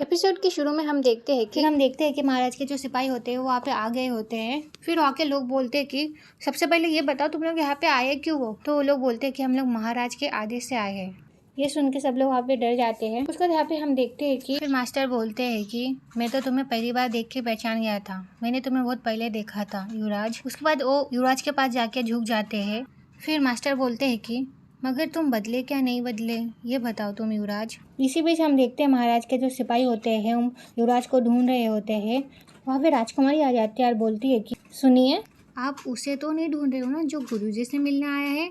Episode के शुरू में हम देखते हैं कि महाराज के जो सिपाही होते हैं वो वहाँ पे आ गए होते हैं। फिर आके लोग बोलते हैं कि सबसे पहले ये बताओ तुम लोग यहाँ पे आए क्यों हो। तो वो लोग बोलते हैं कि हम लोग महाराज के आदेश से आए हैं। ये सुन के सब लोग वहाँ पे डर जाते हैं। उसके बाद यहाँ पे हम देखते हैं कि फिर मास्टर बोलते हैं कि मैं तो तुम्हें पहली बार देख के पहचान गया था, मैंने तुम्हें बहुत पहले देखा था युवराज। उसके बाद वो युवराज के पास जाके झुक जाते हैं। फिर मास्टर बोलते हैं कि मगर तुम बदले क्या नहीं बदले ये बताओ तुम युवराज। इसी बीच हम देखते हैं महाराज के जो सिपाही होते हैं हम युवराज को ढूंढ रहे होते हैं। वहाँ पे राजकुमारी आ जाती है और बोलती है कि सुनिए, आप उसे तो नहीं ढूंढ रहे हो ना जो गुरुजी से मिलने आया है?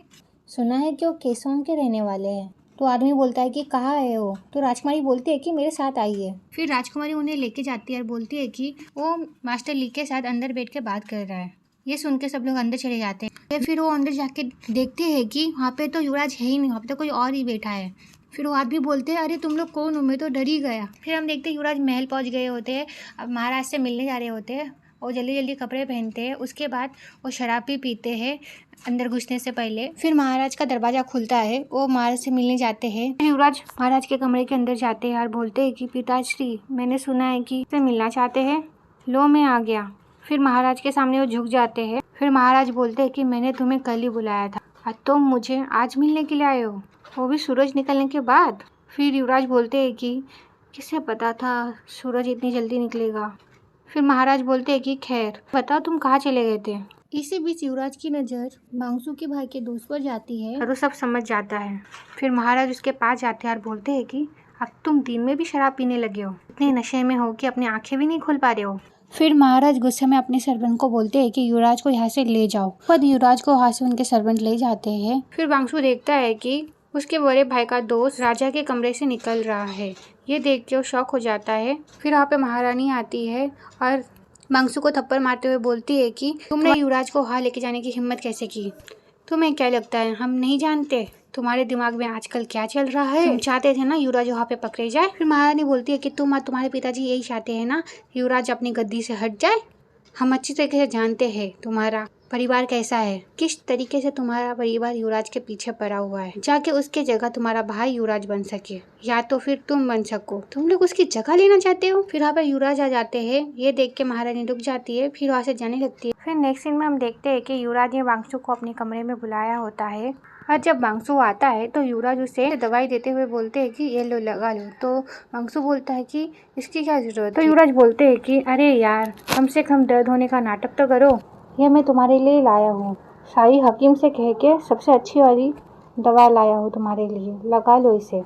सुना है कि वो केसों के रहने वाले हैं। तो आदमी बोलता है कि कहाँ है वो? तो राजकुमारी बोलती है कि मेरे साथ आइए। फिर राजकुमारी उन्हें लेके जाती है और बोलती है कि वो मास्टर ली के साथ अंदर बैठ के बात कर रहा है। ये सुन के सब लोग अंदर चले जाते हैं। फिर वो अंदर जाके देखते हैं कि वहाँ पे तो युवराज है ही नहीं, वहाँ पे तो कोई और ही बैठा है। फिर वो आदमी बोलते हैं अरे तुम लोग कौन हो, मैं तो डर ही गया। फिर हम देखते हैं युवराज महल पहुँच गए होते हैं। अब महाराज से मिलने जा रहे होते हैं और जल्दी जल्दी कपड़े पहनते हैं। उसके बाद वो शराब भी पीते हैं अंदर घुसने से पहले। फिर महाराज का दरवाजा खुलता है, वो महाराज से मिलने जाते हैं। फिर युवराज महाराज के कमरे के अंदर जाते हैं और बोलते हैं कि पिताश्री, मैंने सुना है कि से मिलना चाहते हैं, लो मैं आ गया। फिर महाराज के सामने वो झुक जाते हैं। फिर महाराज बोलते हैं कि मैंने तुम्हें कल ही बुलाया था और तुम मुझे आज मिलने के लिए आए हो, वो भी सूरज निकलने के बाद। फिर युवराज बोलते हैं कि किसे पता था सूरज इतनी जल्दी निकलेगा। फिर महाराज बोलते हैं कि खैर बताओ तुम कहाँ चले गए थे। इसी बीच युवराज की नज़र मांगसू के भाई के दोस्त पर जाती है और वो सब समझ जाता है। फिर महाराज उसके पास जाते हैं और बोलते हैं कि अब तुम दिन में भी शराब पीने लगे हो, इतने नशे में हो कि अपनी आंखें भी नहीं खोल पा रहे हो। फिर महाराज गुस्से में अपने सर्वेंट को बोलते हैं कि युवराज को यहाँ से ले जाओ। खुद युवराज को वहाँ से उनके सर्वेंट ले जाते हैं। फिर वांगसू देखता है कि उसके बड़े भाई का दोस्त राजा के कमरे से निकल रहा है। ये देख के वो शॉक हो जाता है। फिर वहाँ पे महारानी आती है और वांगसू को थप्पड़ मारते हुए बोलती है कि तुमने युवराज को वहाँ लेके जाने की हिम्मत कैसे की? तुम्हें क्या लगता है हम नहीं जानते तुम्हारे दिमाग में आजकल क्या चल रहा है? तुम चाहते थे ना युवराज वहाँ पे पकड़े जाए। फिर महारानी बोलती है कि तुम और तुम्हारे पिताजी यही चाहते हैं ना युवराज अपनी गद्दी से हट जाए। हम अच्छी तरीके से जानते हैं तुम्हारा परिवार कैसा है, किस तरीके से तुम्हारा परिवार युवराज के पीछे पड़ा हुआ है, जाके उसके जगह तुम्हारा भाई युवराज बन सके या तो फिर तुम बन सको। तुम लोग उसकी जगह लेना चाहते हो। फिर वहाँ पे युवराज आ जाते हैं। ये देख के महारानी रुक जाती है, फिर वहाँ से जाने लगती है। फिर नेक्स्ट सीन में हम देखते हैं कि युवराज ने वांगसू को अपने कमरे में बुलाया होता है और जब वांगसू आता है तो युवराज उसे दवाई देते हुए बोलते हैं कि ये लो लगा लो। तो वांगसू बोलता है कि इसकी क्या जरूरत है? तो युवराज बोलते हैं कि अरे यार कम से कम दर्द होने का नाटक तो करो, यह मैं तुम्हारे लिए लाया हूँ, शाही हकीम से कह के सबसे अच्छी वाली दवा लाया हूँ तुम्हारे लिए, लगा लो इसे।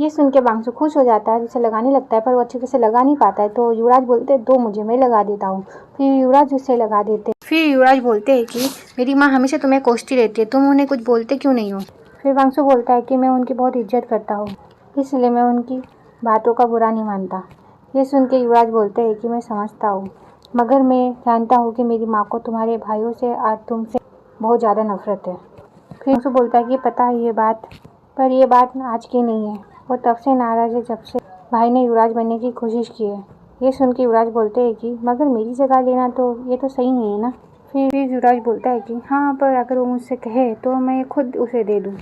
ये सुन के वांगसू खुश हो जाता है, उसे लगाने लगता है पर वो अच्छे से लगा नहीं पाता है। तो युवराज बोलते हैं दो मुझे, मैं लगा देता हूँ। फिर युवराज उसे लगा देते। फिर युवराज बोलते हैं कि मेरी माँ हमेशा तुम्हें कोसती रहती है, तुम उन्हें कुछ बोलते क्यों नहीं हो? फिर वांगसू बोलता है कि मैं उनकी बहुत इज्जत करता हूँ, इसलिए मैं उनकी बातों का बुरा नहीं मानता। ये सुन के युवराज बोलते हैं कि मैं समझता हूँ, मगर मैं जानता हूँ कि मेरी माँ को तुम्हारे भाइयों से और तुमसे बहुत ज़्यादा नफरत है। फिर वांगसू बोलता है कि पता है ये बात, पर यह बात आज की नहीं है, वो तब से नाराज़ है जब से भाई ने युवराज बनने की कोशिश की है। ये सुन के युवराज बोलते हैं कि मगर मेरी जगह लेना तो ये तो सही नहीं है ना। फिर युवराज बोलता है कि हाँ, पर अगर वो मुझसे कहे तो मैं खुद उसे दे दूँ,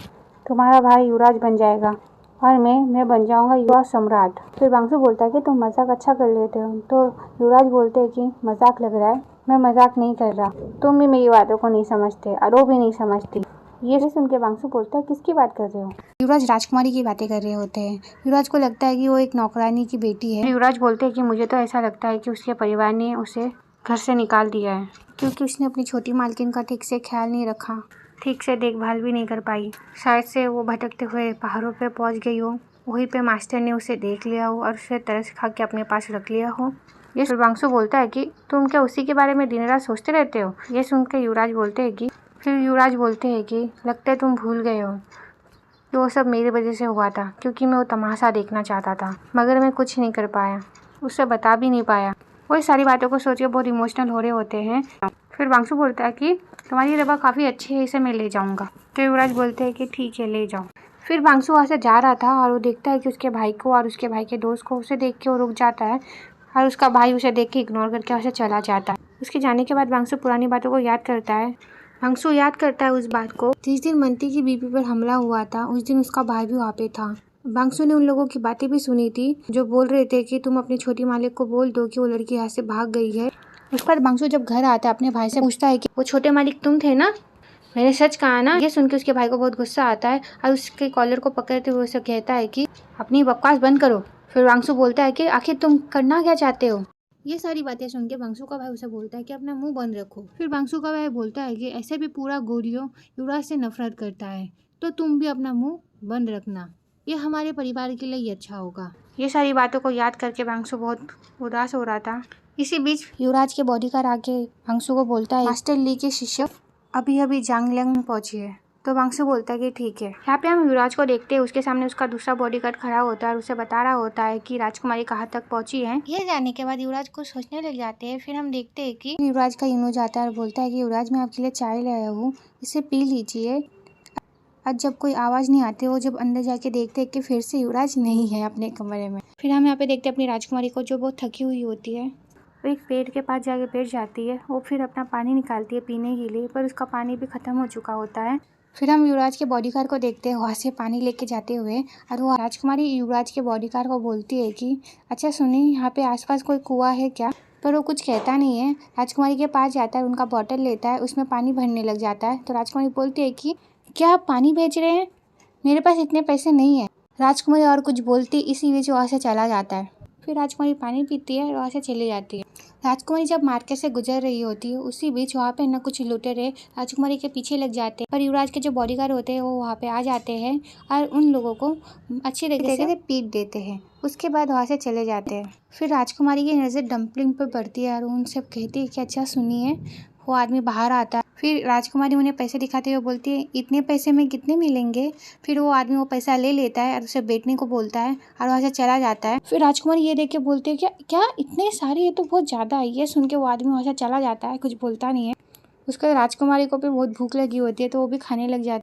तुम्हारा भाई युवराज बन जाएगा और मैं बन जाऊंगा युवा सम्राट। फिर वांगसू बोलता है कि तुम मजाक अच्छा कर लेते हो। तो युवराज बोलते हैं कि मजाक लग रहा है, मैं मजाक नहीं कर रहा, तुम भी मेरी बातों को नहीं समझते और वो भी नहीं समझती। ये सुन के वांगसू बोलता है किसकी बात कर रहे हो? युवराज राजकुमारी की बातें कर रहे होते हैं। युवराज को लगता है कि वो एक नौकरानी की बेटी है। युवराज बोलते हैं कि मुझे तो ऐसा लगता है कि उसके परिवार ने उसे घर से निकाल दिया है क्योंकि उसने अपनी छोटी मालकिन का ठीक से ख्याल नहीं रखा, ठीक से देखभाल भी नहीं कर पाई। शायद से वो भटकते हुए पहाड़ों पे पहुंच गई हो, वहीं पे मास्टर ने उसे देख लिया हो और उसे तरस खा के अपने पास रख लिया हो। ये वांगसू बोलता है कि तुम क्या उसी के बारे में दिन रात सोचते रहते हो? ये सुन के युवराज बोलते हैं कि फिर युवराज बोलते हैं कि लगता है तुम भूल गए हो कि वो सब मेरी वजह से हुआ था, क्योंकि मैं वो तमाशा देखना चाहता था मगर मैं कुछ नहीं कर पाया, उसे बता भी नहीं पाया। वो इस सारी बातों को सोच के बहुत इमोशनल हो रहे होते हैं। फिर वांगसू बोलता है कि तुम्हारी दवा काफ़ी अच्छी है, इसे मैं ले जाऊँगा। तो युवराज बोलते हैं कि ठीक है ले जाओ। फिर वांगसू वहाँ से जा रहा था और वो देखता है कि उसके भाई को और उसके भाई के दोस्त को उसे देख के वो रुक जाता है और उसका भाई उसे देख के इग्नोर करके वहाँ से चला जाता है। उसके जाने के बाद वांगसू पुरानी बातों को याद करता है। वांगसू याद करता है उस बात को जिस दिन मंटी की बीबी पर हमला हुआ था, उस दिन उसका भाई भी वहाँ पे था। बांसु ने उन लोगों की बातें भी सुनी थी जो बोल रहे थे कि तुम अपनी छोटी मालिक को बोल दो कि वो लड़की यहाँ से भाग गई है। उस पर बांसु जब घर आता है अपने भाई से पूछता है कि वो छोटे मालिक तुम थे ना, मैंने सच कहा ना। ये सुन के उसके भाई को बहुत गुस्सा आता है और उसके कॉलर को पकड़ते हुए उसे कहता है कि अपनी बकवास बंद करो। फिर बांसु बोलता है कि आखिर तुम करना क्या चाहते हो। ये सारी बातें सुन के बांसु का भाई उसे बोलता है कि अपना मुंह बंद रखो। फिर बांसु का भाई बोलता है कि ऐसे भी पूरा गोरियो युवराज से नफरत करता है, तो तुम भी अपना मुंह बंद रखना, ये हमारे परिवार के लिए ही अच्छा होगा। ये सारी बातों को याद करके बांसु बहुत उदास हो रहा था। इसी बीच युवराज के बॉडीगार्ड आके बांसु को बोलता है मास्टर ली के शिष्य अभी अभी जांगलियांग पहुंची है। तो बांसु बोलता है कि ठीक है। यहाँ पे हम युवराज को देखते हैं, उसके सामने उसका दूसरा बॉडीगार्ड खड़ा होता है और उसे बता रहा होता है कि राजकुमारी कहाँ तक पहुंची है। ये जानने के बाद युवराज को सोचने लग जाते हैं। फिर हम देखते हैं कि युवराज का यूनो जाता है और बोलता है कि युवराज मैं आपके लिए चाय लाया हूँ, इसे पी लीजिए। आज जब कोई आवाज़ नहीं आती, वो जब अंदर जाके देखते हैं कि फिर से युवराज नहीं है अपने कमरे में। फिर हम यहाँ पे देखते हैं अपनी राजकुमारी को जो बहुत थकी हुई होती है, वो एक पेड़ के पास जाके बैठ जाती है। वो फिर अपना पानी निकालती है पीने के लिए, पर उसका पानी भी ख़त्म हो चुका होता है। फिर हम युवराज के बॉडीगार्ड को देखते हैं वहाँ से पानी लेके जाते हुए, और वो राजकुमारी युवराज के बॉडीगार्ड को बोलती है कि अच्छा सुनिए, यहाँ पे आसपास कोई कुआं है क्या। पर वो कुछ कहता नहीं है। राजकुमारी के पास जाता है, उनका बॉटल लेता है, उसमें पानी भरने लग जाता है। तो राजकुमारी बोलती है कि क्या आप पानी बेच रहे हैं, मेरे पास इतने पैसे नहीं है। राजकुमारी और कुछ बोलती, इसी बीच वहाँ से चला जाता है। फिर राजकुमारी पानी पीती है और वहाँ से चली जाती है। राजकुमारी जब मार्केट से गुजर रही होती है, उसी बीच वहाँ पे न कुछ लुटेरे राजकुमारी के पीछे लग जाते हैं, पर युवराज के जो बॉडीगार्ड होते हैं वो वहाँ पे आ जाते हैं और उन लोगों को अच्छी तरीके से पीट देते हैं। उसके बाद वहाँ से चले जाते हैं। फिर राजकुमारी की नज़र डम्पलिंग पर पड़ती है और उनसे कहती है कि अच्छा सुनिए। वो आदमी बाहर आता है। फिर राजकुमारी उन्हें पैसे दिखाते हुए बोलती है इतने पैसे में कितने मिलेंगे। फिर वो आदमी वो पैसा ले लेता है और उसे बेचने को बोलता है और वहाँ से चला जाता है। फिर राजकुमारी ये देख के बोलती है क्या क्या इतने सारे, ये तो बहुत ज़्यादा है। ये सुन के वो आदमी वहाँ से चला जाता है, कुछ बोलता नहीं है। उसके राजकुमारी को भी बहुत भूख लगी होती है, तो वो भी खाने लग जाती है।